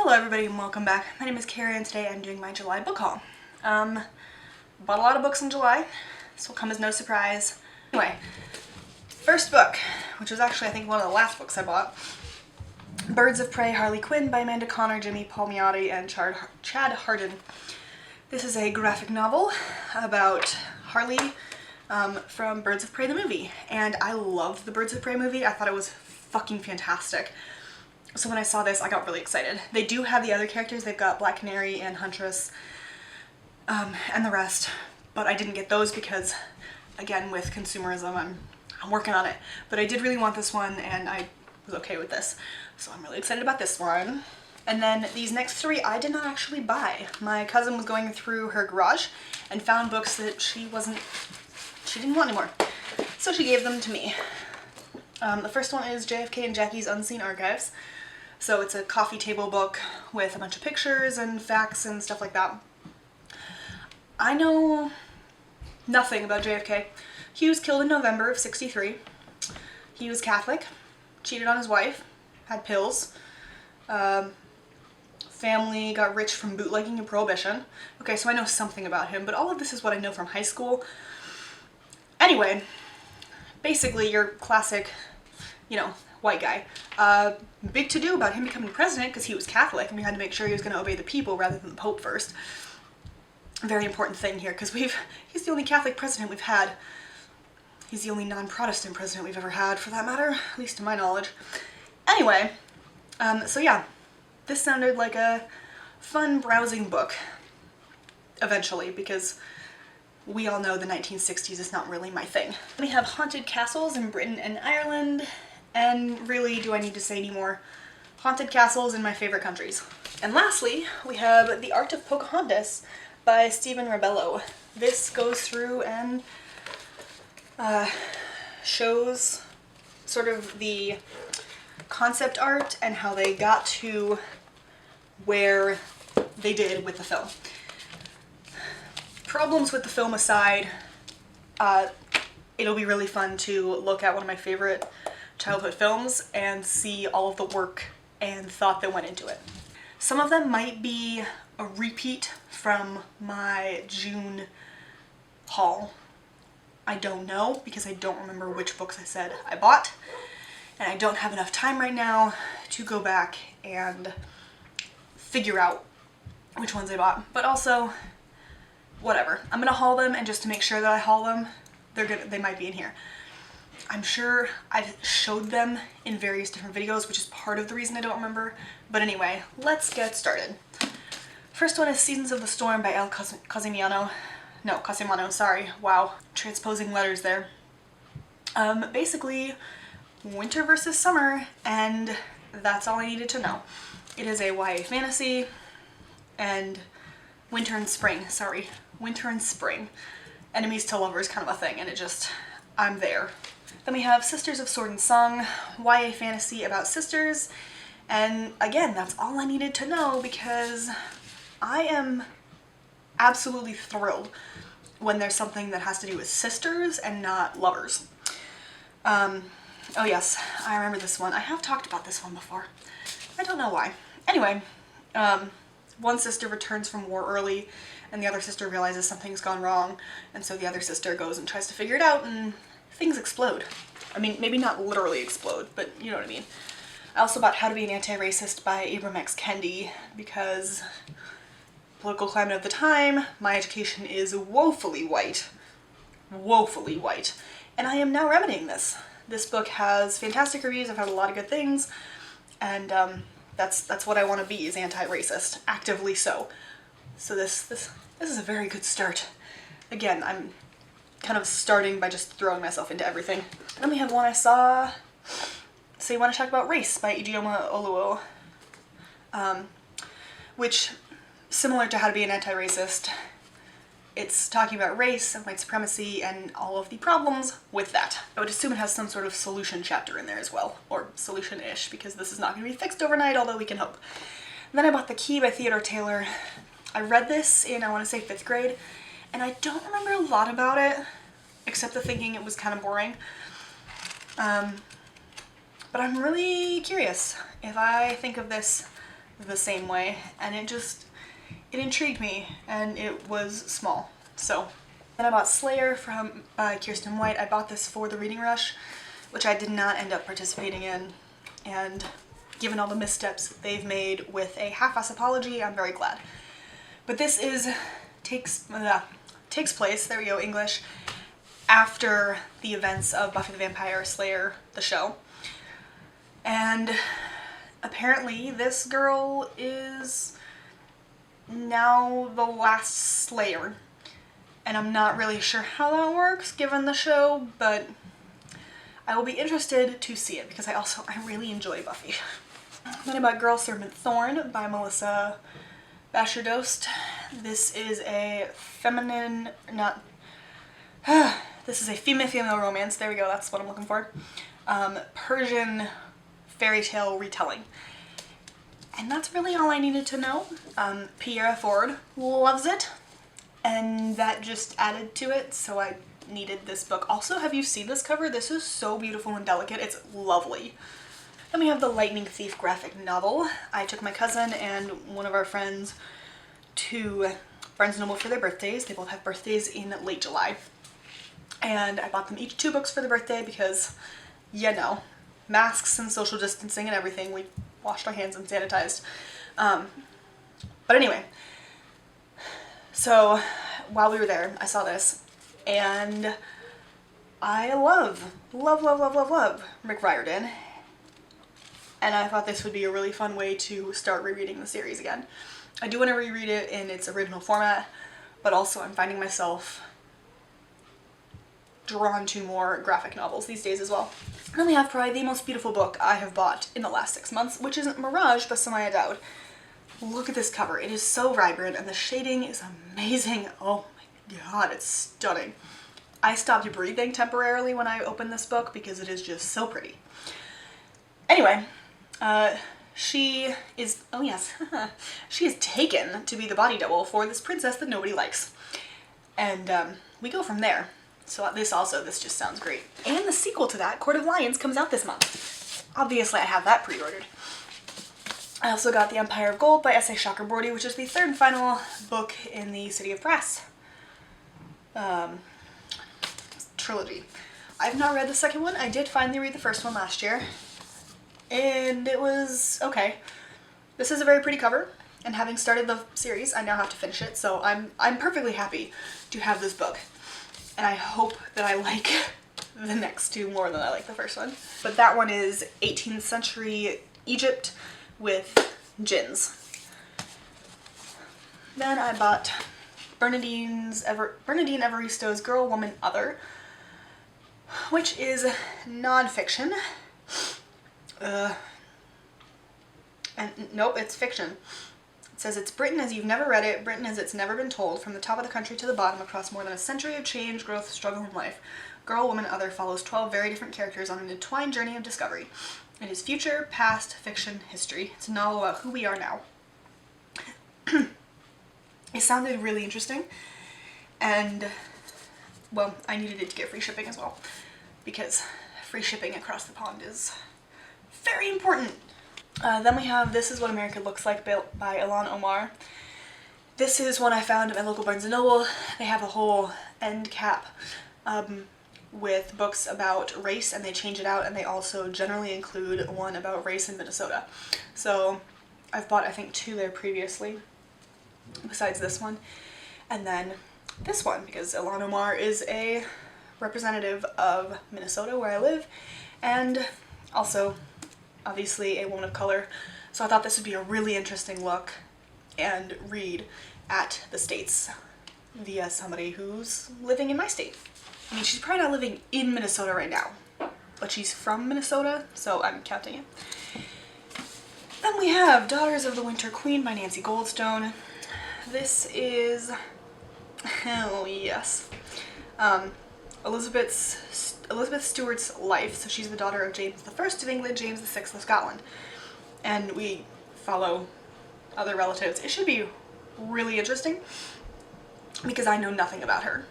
Hello everybody and welcome back. My name is Kari and today I'm doing my July book haul. Bought a lot of books in July. This will come as no surprise. Anyway, first book, which was actually I think one of the last books I bought. Birds of Prey, Harley Quinn by Amanda Connor, Jimmy Palmiotti, and Chad Hardin. This is a graphic novel about Harley from Birds of Prey the movie, and I loved the Birds of Prey movie. I thought it was fucking fantastic. So when I saw this, I got really excited. They do have the other characters. They've got Black Canary and Huntress and the rest, but I didn't get those because, again, with consumerism, I'm working on it. But I did really want this one, and I was okay with this. So I'm really excited about this one. And then these next three I did not actually buy. My cousin was going through her garage and found books that she didn't want anymore. So she gave them to me. The first one is JFK and Jackie's Unseen Archives. So it's a coffee table book with a bunch of pictures and facts and stuff like that. I know nothing about JFK. He was killed in November of '63. He was Catholic, cheated on his wife, had pills, family got rich from bootlegging and prohibition. Okay, so I know something about him, but all of this is what I know from high school. Anyway, basically your classic, white guy. Big to-do about him becoming president because he was Catholic and we had to make sure he was going to obey the people rather than the Pope first. Very important thing here because he's the only Catholic president we've had. He's the only non-Protestant president we've ever had, for that matter, at least to my knowledge. Anyway, so yeah, this sounded like a fun browsing book eventually because we all know the 1960s is not really my thing. We have haunted castles in Britain and Ireland, and really, do I need to say any more? Haunted castles in my favorite countries. And lastly, we have The Art of Pocahontas by Stephen Rabello. This goes through and shows sort of the concept art and how they got to where they did with the film. Problems with the film aside, it'll be really fun to look at one of my favorite childhood films and see all of the work and thought that went into it. Some of them might be a repeat from my June haul. I don't know because I don't remember which books I said I bought, and I don't have enough time right now to go back and figure out which ones I bought. But also, whatever. I'm gonna haul them, and just to make sure that I haul them, they might be in here. I'm sure I've showed them in various different videos, which is part of the reason I don't remember. But anyway, let's get started. First one is Seasons of the Storm by El Cosimano. No, Cosimano, sorry. Wow. Transposing letters there. Basically, winter versus summer, and that's all I needed to know. It is a YA fantasy, and winter and spring, winter and spring. Enemies to lovers kind of a thing, and I'm there. Then we have Sisters of Sword and Song, YA fantasy about sisters, and again, that's all I needed to know because I am absolutely thrilled when there's something that has to do with sisters and not lovers. Oh yes, I remember this one. I have talked about this one before. I don't know why. Anyway, one sister returns from war early and the other sister realizes something's gone wrong, and so the other sister goes and tries to figure it out and things explode. I mean, maybe not literally explode, but you know what I mean. I also bought How to Be an Anti-Racist by Ibram X. Kendi because political climate of the time, my education is woefully white. Woefully white. And I am now remedying this. This book has fantastic reviews, I've heard a lot of good things, and that's what I want to be, is anti-racist. Actively so. So this is a very good start. Again, I'm kind of starting by just throwing myself into everything. And then we have one I saw, So You Want to Talk About Race by Ijeoma Oluo, which, similar to How to Be an Anti-Racist, it's talking about race and white supremacy and all of the problems with that. I would assume it has some sort of solution chapter in there as well, or solution-ish, because this is not going to be fixed overnight, although we can hope. And then I bought The Key by Theodore Taylor. I read this in, I want to say, 5th grade, and I don't remember a lot about it, except the thinking it was kind of boring. But I'm really curious if I think of this the same way, and it intrigued me, and it was small. So then I bought Slayer from Kirsten White. I bought this for the reading rush, which I did not end up participating in, and given all the missteps they've made with a half-ass apology, I'm very glad. But this takes place, there we go, English, after the events of Buffy the Vampire Slayer, the show. And apparently this girl is now the last Slayer. And I'm not really sure how that works given the show, but I will be interested to see it because I really enjoy Buffy. Then I bought Girl Serpent Thorn by Melissa Bashardost. This is a this is a female romance, there we go, that's what I'm looking for. Persian fairy tale retelling. And that's really all I needed to know. Pierre Ford loves it, and that just added to it, so I needed this book. Also, have you seen this cover? This is so beautiful and delicate, it's lovely. Then we have the Lightning Thief graphic novel. I took my cousin and one of our friends to Barnes & Noble for their birthdays. They both have birthdays in late July. And I bought them each 2 books for the birthday because, you know, masks and social distancing and everything. We washed our hands and sanitized. But anyway, so while we were there, I saw this, and I love Rick Riordan. And I thought this would be a really fun way to start rereading the series again. I do want to reread it in its original format, but also I'm finding myself drawn to more graphic novels these days as well. And then we have probably the most beautiful book I have bought in the last 6 months, which isn't Mirage by Samaya Dowd. Look at this cover. It is so vibrant and the shading is amazing. Oh my god, it's stunning. I stopped breathing temporarily when I opened this book because it is just so pretty. Anyway, she is, oh yes, she is taken to be the body double for this princess that nobody likes. And we go from there. So this just sounds great. And the sequel to that, Court of Lions, comes out this month. Obviously I have that pre-ordered. I also got The Empire of Gold by S.A. Chakraborty, which is the 3rd and final book in the City of Brass trilogy. I've not read the 2nd one. I did finally read the 1st one last year, and it was okay. This is a very pretty cover, and having started the series, I now have to finish it, so I'm perfectly happy to have this book. And I hope that I like the next 2 more than I like the 1st one. But that one is 18th century Egypt with djinns. Then I bought Bernadine Evaristo's Girl, Woman, Other, which is nonfiction. And nope, it's fiction. It says it's Britain as you've never read it, Britain as it's never been told, from the top of the country to the bottom, across more than a century of change, growth, struggle, and life. Girl, Woman, Other follows 12 very different characters on an entwined journey of discovery. It is future, past, fiction, history. It's a novel about who we are now. It sounded really interesting, and, well, I needed it to get free shipping as well, because free shipping across the pond is very important. Then we have This Is What America Looks Like by Ilan Omar. This is one I found at my local Barnes & Noble. They have a whole end cap with books about race, and they change it out, and they also generally include one about race in Minnesota. So I've bought, I think, 2 there previously, besides this one. And then this one, because Ilan Omar is a representative of Minnesota, where I live, and also obviously a woman of color, so I thought this would be a really interesting look and read at the States via somebody who's living in my state. I mean, she's probably not living in Minnesota right now, but she's from Minnesota, so I'm counting it. Then we have Daughters of the Winter Queen by Nancy Goldstone. This is, oh yes, Elizabeth Stuart's life. So she's the daughter of James I of England, James VI of Scotland, and we follow other relatives. It should be really interesting because I know nothing about her.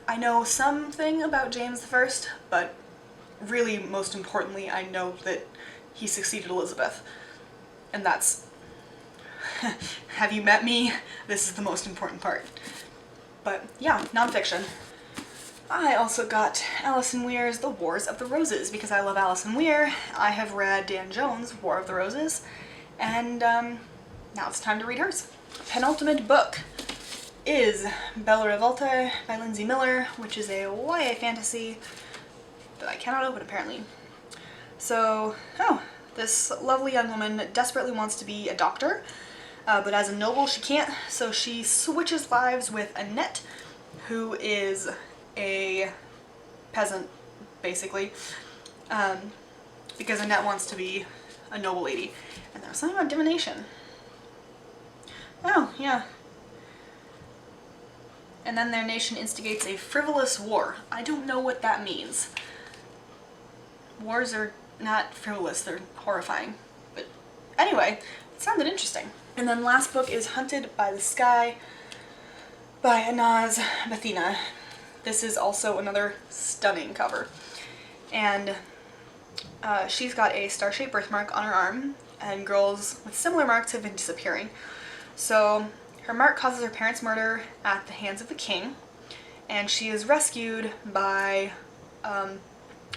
I know something about James I, but really most importantly I know that he succeeded Elizabeth, and that's Have you met me? This is the most important part. But yeah, nonfiction. I also got Alison Weir's The Wars of the Roses because I love Alison Weir. I have read Dan Jones' War of the Roses, and now it's time to read hers. Penultimate book is Bella Revolta by Lindsay Miller, which is a YA fantasy that I cannot open apparently. So, this lovely young woman desperately wants to be a doctor, but as a noble she can't, so she switches lives with Annette, who is a peasant, basically, because Annette wants to be a noble lady. And there was something about divination. Oh, yeah. And then their nation instigates a frivolous war. I don't know what that means. Wars are not frivolous, they're horrifying. But anyway, it sounded interesting. And then last book is Hunted by the Sky by Anaz Bethina. This is also another stunning cover. And she's got a star-shaped birthmark on her arm, and girls with similar marks have been disappearing. So her mark causes her parents' murder at the hands of the king, and she is rescued by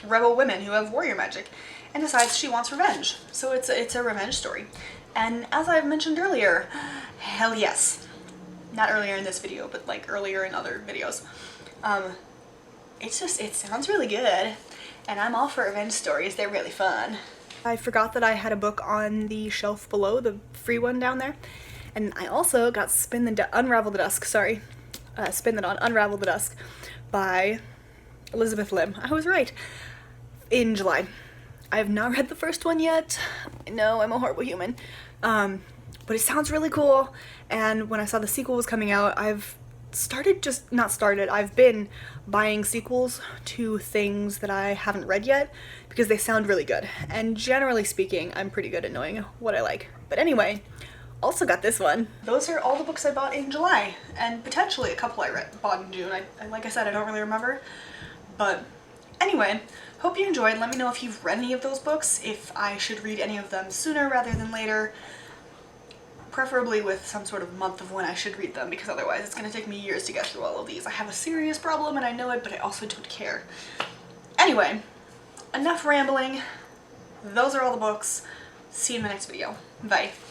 rebel women who have warrior magic, and decides she wants revenge. So it's a revenge story. And as I've mentioned earlier, hell yes. Not earlier in this video, but like earlier in other videos. It sounds really good, and I'm all for revenge stories. They're really fun. I forgot that I had a book on the shelf below, the free one down there. And I also got Unravel the Dusk by Elizabeth Lim. I was right. In July. I have not read the first one yet. I know, I'm a horrible human. But it sounds really cool, and when I saw the sequel was coming out, I've been buying sequels to things that I haven't read yet because they sound really good. And generally speaking, I'm pretty good at knowing what I like. But anyway, also got this one. Those are all the books I bought in July, and potentially a couple I bought in June. Like I said, I don't really remember. But anyway, hope you enjoyed. Let me know if you've read any of those books, if I should read any of them sooner rather than later. Preferably with some sort of month of when I should read them, because otherwise it's going to take me years to get through all of these. I have a serious problem and I know it, but I also don't care. Anyway, enough rambling. Those are all the books. See you in the next video. Bye.